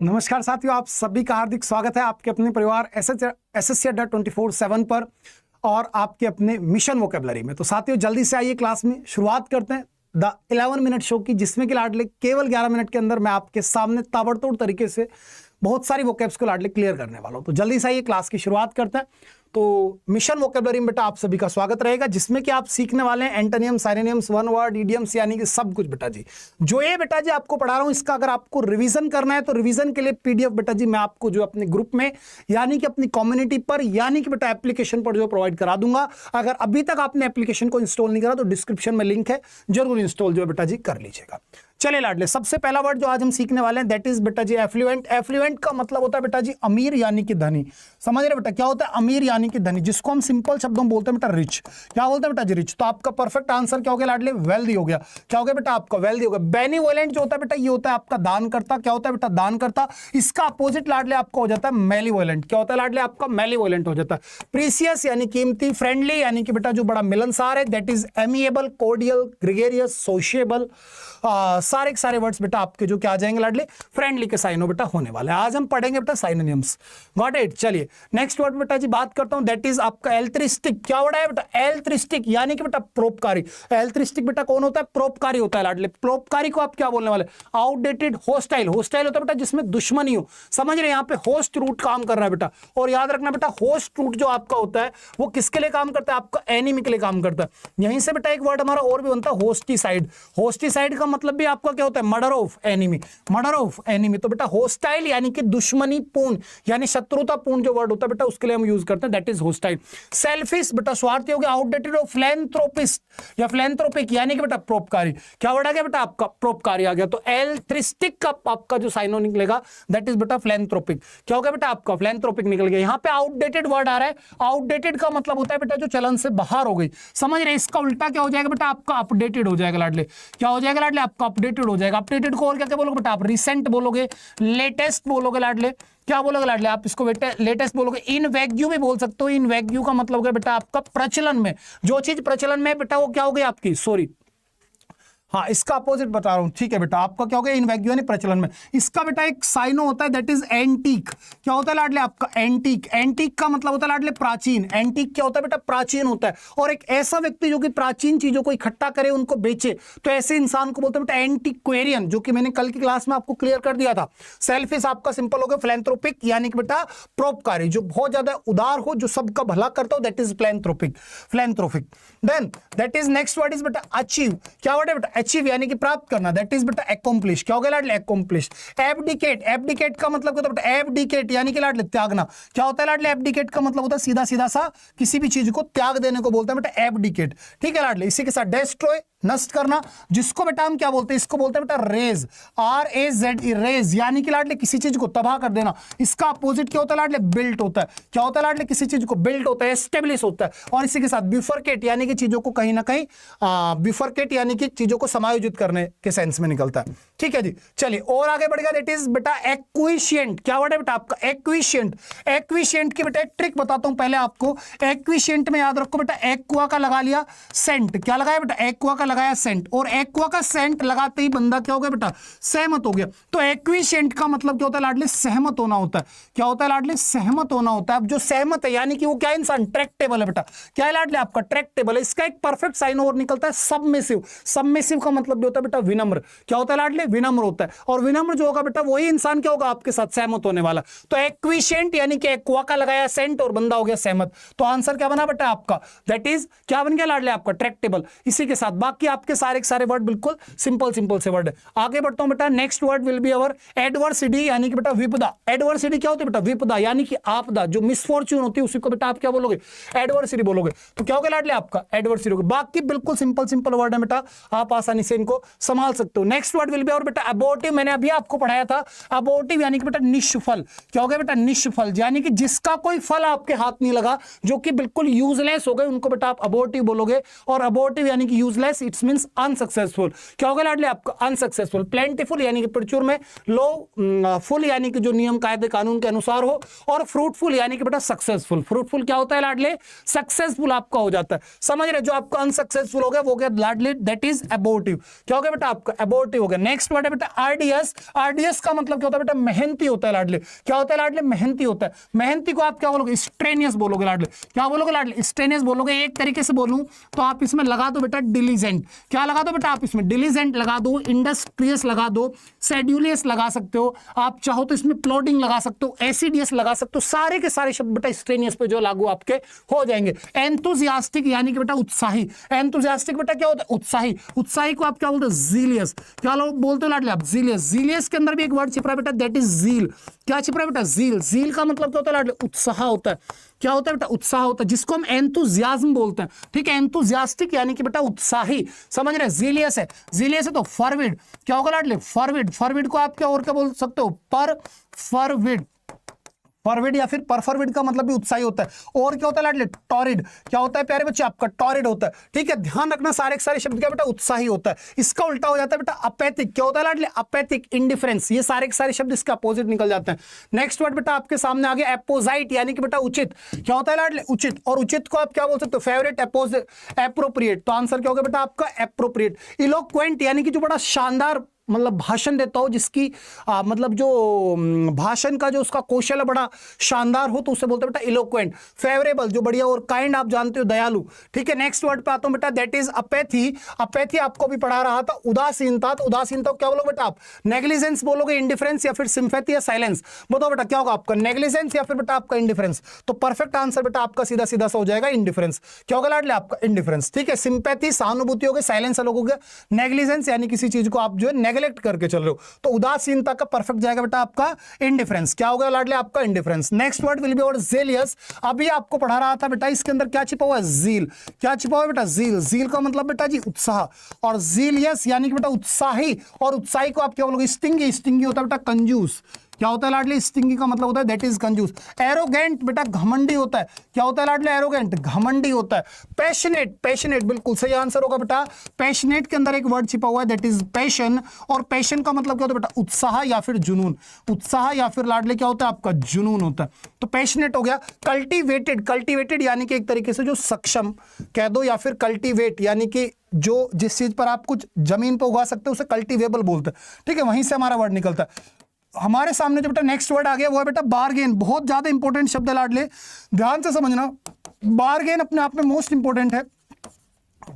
नमस्कार साथियों, आप सभी का हार्दिक स्वागत है आपके अपने परिवार एसएससी अड्डा 24/7 पर और आपके अपने मिशन वोकेबलरी में। तो साथियों जल्दी से आइए, क्लास में शुरुआत करते हैं द 11 मिनट शो की, जिसमें कि लाडले केवल 11 मिनट के अंदर मैं आपके सामने ताबड़तोड़ तरीके से बहुत सारी वोकेब्स को लाडले क्लियर करने वाला हूं। तो जल्दी से आइए, क्लास की शुरुआत करते हैं। तो मिशन वोकेबलरी में बेटा आप सभी का स्वागत रहेगा, जिसमें कि आप सीखने वाले हैं antonym, synonyms, one word, idioms, यानी कि सब कुछ बेटा जी। जो ये बेटा जी आपको पढ़ा रहा हूं, इसका अगर आपको रिवीजन करना है तो रिवीजन के लिए पीडीएफ बेटा जी मैं आपको जो अपने ग्रुप में यानी कि अपनी कम्युनिटी पर यानी कि बेटा एप्लीकेशन पर जो प्रोवाइड करा दूंगा। अगर अभी तक आपने एप्लीकेशन को इंस्टॉल नहीं करा तो डिस्क्रिप्शन में लिंक है, जरूर इंस्टॉल जो है बेटा जी कर लीजिएगा। चलिए लाडले, सबसे पहला वर्ड जो आज हम सीखने वाले हैं दैट इज बेटा जी एफ्लुएंट। एफ्लुएंट का मतलब होता है बेटा जी अमीर यानी कि धनी। समझ रहे बेटा, क्या होता है अमीर यानी कि धनी, जिसको हम सिंपल शब्दों में बोलते हैं बेटा रिच। क्या बोलते हैं बेटा जी रिच। तो आपका परफेक्ट आंसर क्या हो गया लाडले, वेल्दी हो गया। क्या हो गया बेटा आपका, वेल्दी हो गया। बेनिवोलेंट जो होता है बेटा ये होता है आपका दान करता। क्या होता है बेटा, दान करता। इसका अपोजिट लाडले आपका हो जाता है मेलीवोलेंट। क्या होता है लाडले आपका, मेलीवोलेंट हो जाता है। प्रीसियस यानी कीमती। फ्रेंडली यानी कि बेटा जो बड़ा मिलनसार है, that is amiable, cordial, gregarious, sociable. सारे सारे वर्ड्स बेटा आपके जो क्या आ जाएंगे लाडले, फ्रेंडली के साइनो बेटा होने वाले हैं। आज हम पढ़ेंगे बेटा साइनोनिम्स। Got it. चलिए नेक्स्ट वर्ड बेटा जी बात करता हूं, दैट इज आपका एल्ट्रिस्टिक। क्या वर्ड है बेटा, एल्ट्रिस्टिक यानी कि बेटा परोपकारी। एल्ट्रिस्टिक बेटा कौन होता है, परोपकारी होता है लाडले। परोपकारी को आप क्या बोलने वाले, आउटडेटेड। होस्टाइल, होस्टाइल होता है बेटा जिसमें दुश्मनी हो। समझ रहे, यहाँ पे होस्ट रूट काम कर रहा है बेटा। और याद रखना बेटा होस्ट रूट जो आपका होता है वो किसके लिए काम करता है, आपका एनिमी के लिए काम करता है। यहीं से बेटा एक वर्ड हमारा और भी बनता है, होस्टिसाइड। होस्टिसाइड का मतलब भी आपका क्या होता है, murder of enemy. Murder of enemy. तो बेटा होस्टाइल यानी कि दुश्मनी पूर्ण यानी शत्रुतापूर्ण जो वर्ड होता है बेटा उसके लिए हम यूज करते हैं, दैट इज होस्टाइल। सेल्फिश बेटा स्वार्थी हो गया। आउटडेटेड और फिलैंथ्रोपिस्ट या फिलैंथ्रोपिक यानी कि बेटा परोपकारी। क्या वर्ड आ गया बेटा आपका, परोपकारी आ गया। तो एल्ट्रिस्टिक का आपका जो साइनो निकलेगा दैट इज बेटा फिलैंथ्रोपिक। क्या हो गया बेटा आपका, फिलैंथ्रोपिक निकल गया। यहां पे आउटडेटेड वर्ड आ रहा है। आउटडेटेड का मतलब होता है बेटा जो चलन से बाहर हो गई। समझ रहे, इसका उल्टा क्या हो जाएगा बेटा आपका, अपडेटेड हो जाएगा लाडले। क्या हो जाएगा लाडले आपका, अपडेटेड हो जाएगा। अपडेटेड को और क्या क्या बोलोगे बेटा आप, रिसेंट बोलोगे, लेटेस्ट बोलोगे लाडले। क्या बोलोगे लाडले आप इसको बेटा, लेटेस्ट बोलोगे। इन वैग्यू भी बोल सकते हो। इन वैग्यू का मतलब है बेटा आपका प्रचलन में, जो चीज प्रचलन में बेटा वो क्या हो गई आपकी, सॉरी हाँ इसका अपोजिट बता रहा हूं, ठीक है बेटा। आपका क्या हो गया, इन वैग्यू यानी प्रचलन में। इसका बेटा एक साइनो होता है दैट इज एंटीक। क्या होता है लाडले आपका, एंटीक। एंटीक का मतलब होता है लाडले प्राचीन। एंटीक क्या होता है बेटा, प्राचीन होता है। और एक ऐसा व्यक्ति जो कि प्राचीन चीजों को इकट्ठा करे, उनको बेचे, तो ऐसे इंसान को बोलते हैं बेटा एंटीक्वेरियन, जो कि मैंने कल की क्लास में आपको क्लियर कर दिया था। सेल्फिश आपका सिंपल हो गया फिलैंथ्रोपिक यानी कि बेटा परोपकारी, जो बहुत ज्यादा उदार हो, जो सबका भला करता हो, that is philanthropic. Philanthropic. Then that is next word is बेटा अचीव। क्या वर्ड है बेटा, अचीव यानी कि प्राप्त करना, दैट इज बेटा अकॉम्प्लिश। क्या हो गया लाडले, अकॉम्प्लिश। एब्डिकेट। एब्डिकेट का मतलब क्या होता है बेटा, एब्डिकेट यानी कि लाडले त्यागना। क्या होता है लाडले, एब्डिकेट का मतलब होता है सीधा सीधा सा किसी भी चीज को त्याग देने को बोलते हैं बेटा एब्डिकेट। ठीक है लाडले। इसी के साथ डेस्ट्रॉय, नष्ट करना, जिसको बेटा हम क्या बोलते हैं, इसको बोलते हैं बेटा रेज। RAZE, रेज यानी कि लाडले किसी चीज को तबाह कर देना। इसका अपोजिट क्या होता है लाडले, बिल्ट होता है। क्या होता है लाडले, किसी चीज को बिल्ट होता है, एस्टेब्लिश होता है। और इसी के साथ बिफरकेट यानी कि चीजों को कहीं ना कहीं बिफरकेट यानी कि चीजों को समायोजित करने के सेंस में निकलता है। ठीक है जी। चलिए और आगे बढ़ेगा, दैट इज बेटा एक्विशिएंट। क्या वर्ड है बेटा आपका, एक्विशिएंट। एक्विशिएंट की बेटा एक ट्रिक बताता हूं पहले आपको। एक्विशिएंट में याद रखो बेटा, एक्वा का लगा लिया सेंट। क्या लगाया बेटा, एक्वा का लगाया सेंट। और एक्वा का सेंट लगाते ही बंदा क्या हो गया बेटा, सहमत हो गया। तो एक्विशिएंट का मतलब क्या होता है लाडले, सहमत होना होता है। क्या होता है लाडले, सहमत होना होता है। अब जो सहमत है यानी कि वो क्या इंसान, ट्रैक्टेबल है बेटा। क्या है लाडले आपका, ट्रैक्टेबल है। इसका एक परफेक्ट साइन और निकलता है सबमिसिव। सबमिसिव का मतलब होता है बेटा विनम्र। क्या होता है लाडले, विनम्र होता है। और विनम्र जो होगा बेटा वही इंसान क्या होगा आपके साथ सहमत होने वाला। तो एक्विशिएंट यानी कि एक्वा का लगाया सेंट और बंदा हो गया सहमत। तो आंसर क्या बना बेटा आपका, दैट इज क्या बन गया लाडले आपका, ट्रैक्टेबल। इसी के साथ बाकी आपके सारे वर्ड बिल्कुल सिंपल सिंपल से वर्ड है। आगे बढ़ता हूं बेटा, next word will be our adversity यानी कि बेटा विपदा। एडवर्सिटी क्या होती है बेटा, विपदा यानी कि आपदा, जो मिसफॉर्च्यून होती है उसी को बेटा आप क्या बोलोगे, एडवर्सिटी बोलोगे। तो क्या हो गया लाडले आपका, एडवर्सिटी हो गया। बाकी बिल्कुल सिंपल सिंपल वर्ड है बेटा, आप आसानी से इनको संभाल सकते हो। नेक्स्ट वर्ड विल बी और बेटा अबॉर्टिव। मैंने अभी आपको पढ़ाया था अबॉर्टिव यानी कि बेटा निष्फल। क्या हो गया बेटा, निष्फल यानी कि जिसका कोई फल आपके हाथ नहीं लगा, जो कि बिल्कुल यूजलेस हो गए, उनको बेटा आप अबॉर्टिव बोलोगे। और अबॉर्टिव यानी कि यूजलेस, इट्स मींस अनसक्सेसफुल। क्या होगा लाडले आपका? अनसक्सेसफुल। प्लेंटीफुल यानी कि प्रचुर में, लो फुल यानी कि जो नियम कायदे कानून के अनुसार हो, और फ्रूटफुल यानी कि बेटा सक्सेसफुल। फ्रूटफुल क्या होता है लाडले? सक्सेसफुल आपका हो जाता है। समझ रहे? जो आपका अनसक्सेसफुल हो गया वो गया लाडले दैट इज एबोर्टिव। क्या हो गया बेटा आपका? एबोर्टिव हो गया। नेक्स्ट वर्ड है बेटा आरडीएस। आरडीएस का मतलब क्या होता है बेटा? मेहनती होता है लाडले। क्या होता है लाडले? मेहनती होता है। मेहनती को आप क्या बोलोगे? स्ट्रेनियस बोलोगे लाडले। क्या बोलोगे लाडले? स्ट्रेनियस बोलोगे। एक तरीके से बोलूं तो आप इसमें लगा दो बेटा डिलीजेंट। क्या लगा दो बेटा आप इसमें? डिलीजेंट लगा दो, इंडस्ट्रियस लगा दो, शेड्यूलियस लगा सकते हो, आप चाहो तो इसमें प्लॉडिंग लगा सकते हो, एसिडियस लगा सकते हो। सारे के सारे शब्द बेटा स्ट्रेनियस पे जो लागू आपके हो जाएंगे। एंथुसियास्टिक यानी कि बेटा उत्साही। एंथुसियास्टिक बेटा क्या होता है? उत्साही। उत्साही को आप क्या बोलते हो? जीलियस। क्या लोग बोलते हो लाडले आप? जीलियस। जीलियस के अंदर भी एक वर्ड छिप रहा है बेटा दैट इज जील। क्या छिप रहा है बेटा? जील। जील का मतलब क्या होता है लाडले? उत्साह होता है। क्या होता है बेटा? उत्साह होता है, जिसको हम एंथुसियाज्म बोलते हैं। ठीक है, एंथुसियास्टिक यानी कि बेटा उत्साही। समझ रहे? जीलियस है। जीलियस है तो फॉरवर्ड। क्या होगा लाडले? फॉरवर्ड। फॉरवर्ड को आप क्या और क्या बोल सकते हो? पर फॉरवर्ड। फॉरवर्ड या फिर परफॉरवर्ड का मतलब भी उत्साही होता है। और क्या होता है लाडले? टॉरिड। क्या होता है प्यारे बच्चे? आपका टॉरिड होता है। ठीक है, ध्यान रखना सारे के सारे शब्द क्या बेटा? उत्साही होता है। इसका उल्टा हो जाता है बेटा अपैथिक। क्या होता है लाडले? अपैथिक, इंडिफरेंस। ये सारे के सारे शब्द इसका अपोजिट निकल जाते हैं। नेक्स्ट वर्ड बेटा आपके सामने आ गया एपोजाइट यानी कि बेटा उचित। क्या होता है लाडले? उचित। और उचित को आप क्या बोल सकते हो? Favourite, appropriate. तो आंसर क्या होगा बेटा आपका? एप्रोप्रिएट। इलोक्वेंट यानी कि जो बड़ा शानदार मतलब भाषण देता हो, जिसकी मतलब जो भाषण का जो उसका कौशल बड़ा शानदार हो, तो उसे बोलते हैं बेटा इलोक्वेंट। फेवरेबल जो बढ़िया, और काइंड आप जानते हो दयालु। ठीक है, नेक्स्ट वर्ड पे आता हूं बेटा दैट इज अपैथी। अपैथी आपको भी पढ़ा रहा था, उदासीनता। तो उदासीनता क्या बोलोगे बेटा आप? नेग्लिजेंस बोलोगे, इंडिफरेंस, या फिर सिंपैथी या साइलेंस। बताओ बेटा क्या होगा आपका? नेग्लिजेंस या फिर बेटा आपका इंडिफरेंस। तो परफेक्ट आंसर बेटा आपका सीधा सीधा सा हो जाएगा इंडिफरेंस। क्या होगा लाडले? आपका इंडिफरेंस। ठीक है, सिंपैथी सहानुभूति हो गई, साइलेंस अलग हो गया, नेग्लिजेंस यानी किसी चीज को आप जो है नेग्लेक्ट करके चल रहे हो। तो उदासीनता का परफेक्ट जाएगा बेटा आपका इंडिफरेंस। क्या होगा लाडले? आपका indifference. Next word will be word jealous. अभी आपको पढ़ा रहा था बेटा, इसके अंदर क्या छिपा हुआ है? जील। क्या छिपा हुआ है बेटा? जील। जील का मतलब बेटा जी उत्साह, और जीलियस यानी कि बेटा उत्साही। और उत्साही को आप क्या बोलोगे? स्टिंगी। स्टिंगी होता है बेटा कंजूस। क्या होता है लाडले? स्टिंगी का मतलब होता है दैट इज कंजूस। एरोगेंट बेटा घमंडी होता है। क्या होता है लाडले? एरोगेंट घमंडी होता है। पैशनेट। पैशनेट बिल्कुल सही आंसर होगा बेटा। पैशनेट के अंदर एक वर्ड छिपा हुआ है दैट इज पैशन। और पैशन का मतलब क्या होता है बेटा? उत्साह या फिर जुनून। उत्साह या फिर लाडले क्या होता है आपका? जुनून होता है। तो पैशनेट हो गया। कल्टीवेटेड। कल्टीवेटेड यानी कि एक तरीके से जो सक्षम कह दो, या फिर कल्टीवेट यानी कि जो जिस चीज पर आप कुछ जमीन पर उगा सकते हो उसे कल्टीवेबल बोलते हैं। ठीक है, वहीं से हमारा वर्ड निकलता है। हमारे सामने जो बेटा नेक्स्ट वर्ड आ गया वो है बेटा बार्गेन। बहुत ज्यादा इंपॉर्टेंट शब्द है लाडले, ध्यान से समझना। बार्गेन अपने आप में मोस्ट इंपॉर्टेंट है।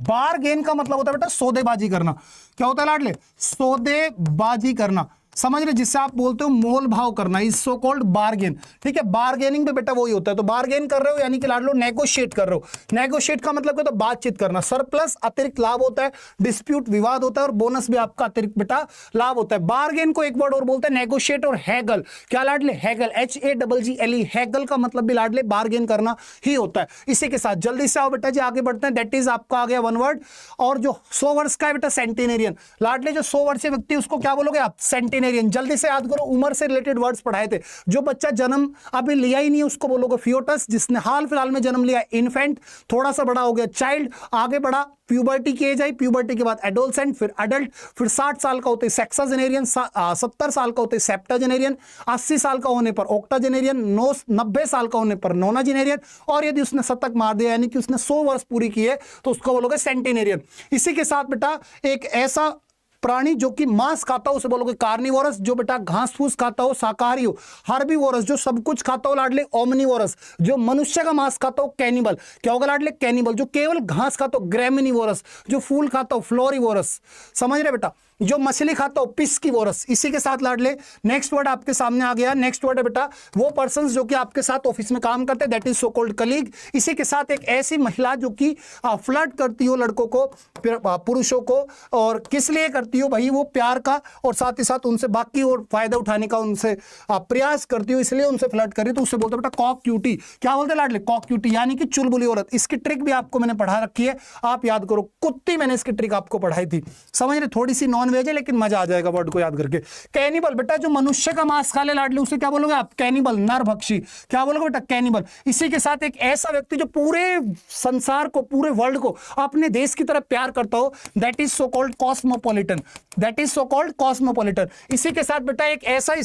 बार्गेन का मतलब होता है बेटा सौदेबाजी करना। क्या होता है लाडले? सौदेबाजी करना। समझ रहे? जिससे आप बोलते हो मोल भाव करना, इज सो कॉल्ड बार्गेन। ठीक है, बार्गेनिंग में बेटा वही होता है। तो बार्गेन कर रहे हो यानी कि लाडलो नेगोशिएट कर रहे हो। नेगोशिएट का मतलब क्या होता है? बातचीत करना। सरप्लस अतिरिक्त लाभ होता है, डिस्प्यूट विवाद होता है, और बोनस भी आपका अतिरिक्त बेटा लाभ होता है। बार्गेन को एक वर्ड और बोलते हैं नेगोशिएट और हैगल। क्या लाडले? हैगल। HAGGLE। हैगल का मतलब भी लाडले बार्गेन करना ही होता है। इसी के साथ जल्दी से आओ बेटा जी आगे बढ़ते हैं। दैट इज आपका आ गया वन वर्ड। और जो 100 वर्ष का है बेटा सेंटिनेरियन। लाडले जो 100 वर्षीय व्यक्ति उसको क्या बोलोगे आप? सेंटिनेरियन। जल्दी से याद करो, उम्र से रिलेटेड वर्ड्स पढ़ाए थे। जो बच्चा जन्म अभी लिया ही नहीं है उसको बोलोगे फियोटस। जिसने हाल फिलहाल में जन्म लिया इन्फेंट। थोड़ा सा बड़ा हो गया चाइल्ड, आगे बढ़ा प्यूबर्टी की एज आई, प्यूबर्टी के बाद एडोलसेंट, फिर अडल्ट, फिर 60 साल का होते सेक्साजेनेरियन, 70 साल का होते सेप्टाजेनेरियन, 80 साल का होने पर ऑक्टाजेनेरियन, 90 साल का होने पर नोनाजेनेरियन, और यदि उसने शतक मार दिया यानी कि उसने 100 वर्ष पूरी किए तो उसको बोलोगे सेंटिनेरियन। इसी के साथ बेटा एक ऐसा प्राणी जो कि मांस खाता हो उसे बोलोगे कार्निवोरस। जो बेटा घास फूस खाता हो शाकाहारी हो। हर्बीवोरस जो सब कुछ खाता हो लाडले ओमनीवोरस। जो मनुष्य का मांस खाता हो कैनिबल। क्या होगा लाडले? कैनिबल। जो केवल घास खाता हो ग्रेमिनिवोरस। जो फूल खाता हो फ्लोरिवोरस। समझ रहे बेटा? जो मछली खाता हो पिस्कीवोरस। इसी के साथ लाडले नेक्स्ट वर्ड आपके सामने आ गया। नेक्स्ट वर्ड है बेटा वो पर्संस जो कि आपके साथ ऑफिस में काम करते हैं that is so called colleague. इसी के साथ एक ऐसी महिला जो कि फ्लर्ट करती हो लड़कों को, पुरुषों को, और किस लिए करती हो भाई? वो प्यार का, और साथ ही साथ उनसे बाकी और फायदा उठाने का उनसे प्रयास करती हो, इसलिए उनसे फ्लर्ट कर रही हो, तो उससे बोलते बेटा कॉक क्यूटी। क्या बोलते लाडले? कॉक क्यूटी यानी कि चुलबुली औरत। इसकी ट्रिक भी आपको मैंने पढ़ा रखी है, आप याद करो। कुत्ती मैंने इसकी ट्रिक आपको पढ़ाई थी। समझ रहे? थोड़ी सी नॉन वेज है लेकिन मजा आ जाएगा वर्ड को याद करके। कैनिबल बेटा जो मनुष्य का मांस खा ले लाडले, उसे क्या बोलोगे आप? कैनिबल, नरभक्षी। क्या बोलोगे बेटा? कैनिबल। इसी के साथ एक ऐसा व्यक्ति जो पूरे संसार को, पूरे वर्ल्ड को अपने देश की तरफ प्यार करता हो, that is so called cosmopolitan, that is so called cosmopolitan. इसी के साथ बेटा एक ऐसा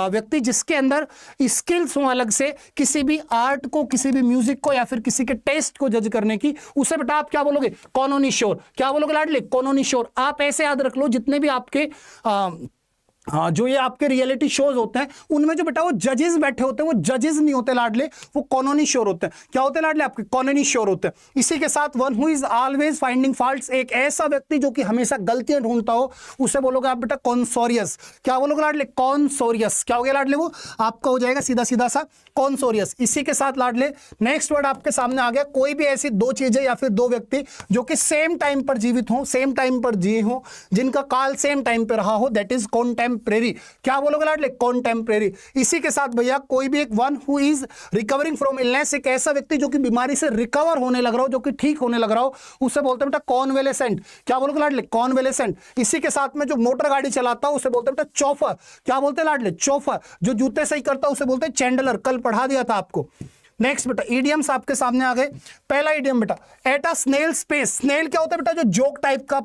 व्यक्ति जिसके अंदर स्किल्स हो अलग से किसी भी आर्ट को, किसी भी म्यूजिक को या फिर किसी के टेस्ट को जज करने की, उसे बेटा आप क्या बोलोगे? कॉनोनिशोर। क्या बोलोगे लाडले? कॉनोनिशोर। आप ऐसे याद रख लो जितने भी आपके हाँ जो ये आपके रियलिटी शोज होते हैं उनमें जो बेटा वो जजेस बैठे होते हैं, वो जजेस नहीं होते लाडले, वो कॉनोनिशोर होते हैं। क्या होते हैं लाडले? आपके कॉनोनिशोर होते हैं। इसी के साथ one who is always finding faults, एक ऐसा व्यक्ति जो कि हमेशा गलतियां ढूंढता हो, उसे बोलोगे आप बेटा कॉन्सोरियस। क्या बोलोगे लाडले? कॉन्सोरियस। क्या हो गया लाडले? वो आपका हो जाएगा सीधा सीधा सा कॉन्सोरियस। इसी के साथ लाडले नेक्स्ट वर्ड आपके सामने आ गया, कोई भी ऐसी दो चीजें या फिर दो व्यक्ति जो कि सेम टाइम पर जीवित हो, सेम टाइम पर जिए हो, जिनका काल सेम टाइम पर रहा हो, दैट इज कॉन्टेम्परेरी। क्या बोलोगे लाडले? कॉन्टेम्परेरी। इसी के साथ भैया कोई भी एक one who is recovering from illness, एक ऐसा व्यक्ति जो कि बीमारी से रिकवर होने लग रहा हो, जो कि ठीक होने लग रहा हो, उसे बोलते हैं बेटा कॉन्वेलेसेंट। क्या बोलोगे लाडले? कॉन्वेलेसेंट। इसी के साथ में जो मोटर गाड़ी चलाता हो उसे बोलते हैं बेटा चौफर। क्या बोलते हैं लाडले? चौफर। जो जूते सही करता है उसे बोलते हैं चैंडलर। कल पढ़ा दिया था आपको। नेक्स्ट बेटा इडियम्स आपके सामने आ गए। पहला इडियम बेटा at a snail's pace. Snail क्या होता है बेटा? जो जोक टाइप का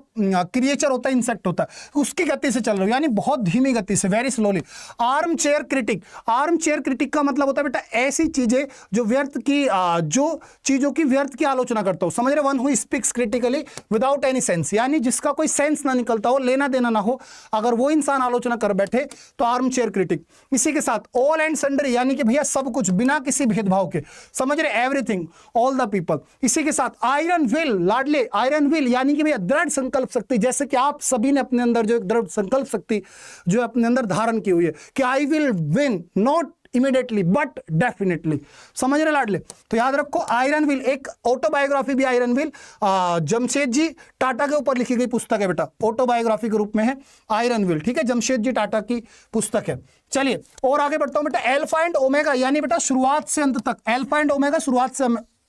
क्रिएचर होता है, इंसेक्ट होता है, उसकी गति से चल रहा हो, यानी बहुत धीमी गति से, very slowly. Arm chair critic. Arm chair critic का मतलब होता है बेटा ऐसी चीजें जो व्यर्थ की जो चीजों की व्यर्थ की आलोचना करता हो, समझ रहे? One who speaks critically without any sense, यानी जिसका कोई सेंस ना निकलता हो, लेना देना ना हो, अगर वो इंसान आलोचना कर बैठे तो आर्म चेयर क्रिटिक। इसी के साथ ऑल एंड सन्डरी, यानी कि भैया सब कुछ बिना किसी भेदभाव के, समझ रहे? Everything, all the people. इसी के साथ आयरन विल लाडले, आयरन विल यानी कि भैया दृढ़ संकल्प शक्ति, जैसे कि आप सभी ने अपने अंदर जो एक दृढ़ संकल्प शक्ति जो अपने अंदर धारण की हुई है कि I will win, not immediately but definitely, समझ रहे लाडले? तो याद रखो आयरन विल। एक ऑटोबायोग्राफी भी आयरन विल जमशेदजी टाटा के ऊपर लिखी गई पुस्तक है बेटा, ऑटोबायोग्राफी के रूप में है आयरन विल, ठीक है? जमशेदजी टाटा की पुस्तक है। चलिए और आगे बढ़ता हूं बेटा। अल्फा एंड ओमेगा यानी बेटा शुरुआत से अंत तक, अल्फा एंड ओमेगा शुरुआत से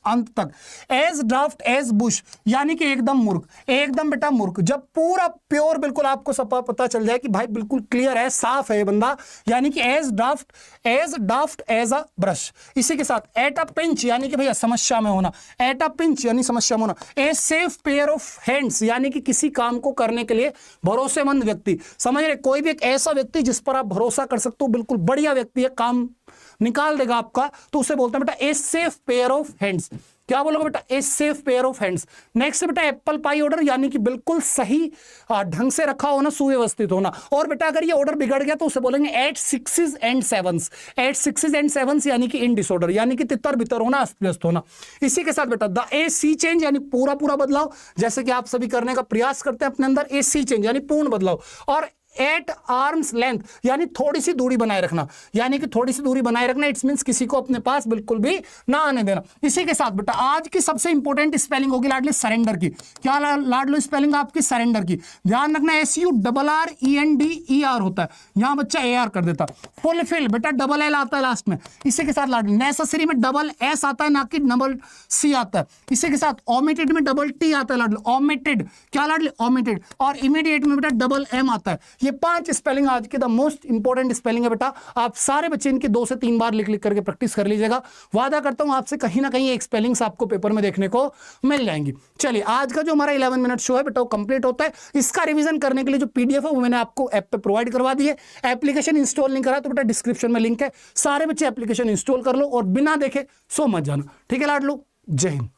अंत तक। एज ड्राफ्ट एज बुश यानी कि एकदम मूर्ख, एकदम बेटा मूर्ख। जब पूरा प्योर बिल्कुल आपको सब पता चल जाए कि भाई बिल्कुल क्लियर है, साफ है ये बंदा, यानी कि as daft as a brush. इसी के साथ एट अ पिंच यानी कि भैया समस्या में होना, एट अ पिंच यानी समस्या में होना। A safe pair of hands यानी कि किसी काम को करने के लिए भरोसेमंद व्यक्ति, समझ रहे? कोई भी एक ऐसा व्यक्ति जिस पर आप भरोसा कर सकते हो, बिल्कुल बढ़िया व्यक्ति है, काम निकाल देगा आपका, तो उसे बोलते हैं बेटा a safe pair of hands. क्या बोलोगे बेटा? A safe pair of hands. Next बेटा एप्पल पाई ऑर्डर यानी कि बिल्कुल सही ढंग से रखा होना, सुव्यवस्थित होना। और बेटा अगर ये ऑर्डर बिगड़ गया तो उसे बोलेंगे at sixes and sevens. At sixes and sevens यानी कि इन डिसऑर्डर, यानी कि तितर बितर होना, अस्त व्यस्त होना। इसी के साथ बेटा द ए सी चेंज यानी पूरा पूरा बदलाव, जैसे कि आप सभी करने का प्रयास करते हैं अपने अंदर। ए सी चेंज यानी पूर्ण बदलाव। और एट आर्म्स लेंथ यानी थोड़ी सी दूरी बनाए रखना, यानी कि थोड़ी सी दूरी बनाए रखना, इट्स मींस किसी को अपने पास बिल्कुल भी ना आने देना। इसी के साथ बेटा आज की सबसे इंपॉर्टेंट स्पेलिंग होगी लाडले सरेंडर की। क्या लाडलो स्पेलिंग आपकी सरेंडर की? ध्यान रखना SURRENDER होता है, यहां बच्चा AR कर देता। फुलफिल बेटा डबल L आता है लास्ट में। इसी के साथ लाडले नेसेसरी में डबल S आता है, ना कि डबल C आता है। इसी के साथ ओमिटेड में डबल T आता है लाडले, ओमिटेड। क्या लाडले? ओमिटेड। और इमीडिएट में बेटा डबल M आता है। ये 5 स्पेलिंग आज के द मोस्ट इंपॉर्टेंट स्पेलिंग है बेटा। आप सारे बच्चे इनके 2 से 3 बार लिख लिख करके प्रैक्टिस कर लीजिएगा। वादा करता हूं आपसे कहीं ना कहीं एक स्पेलिंग्स आपको पेपर में देखने को मिल जाएंगी। चलिए आज का जो हमारा 11 मिनट शो है बेटा वो कंप्लीट होता है। इसका रिवीजन करने के लिए जो PDF है वो मैंने आपको ऐप पे प्रोवाइड करवा दी है। एप्लीकेशन इंस्टॉल नहीं करा तो बेटा डिस्क्रिप्शन में लिंक है, सारे बच्चे एप्लीकेशन इंस्टॉल कर लो और बिना देखे सो मत जाना, ठीक है लाडलो? जय हिंद।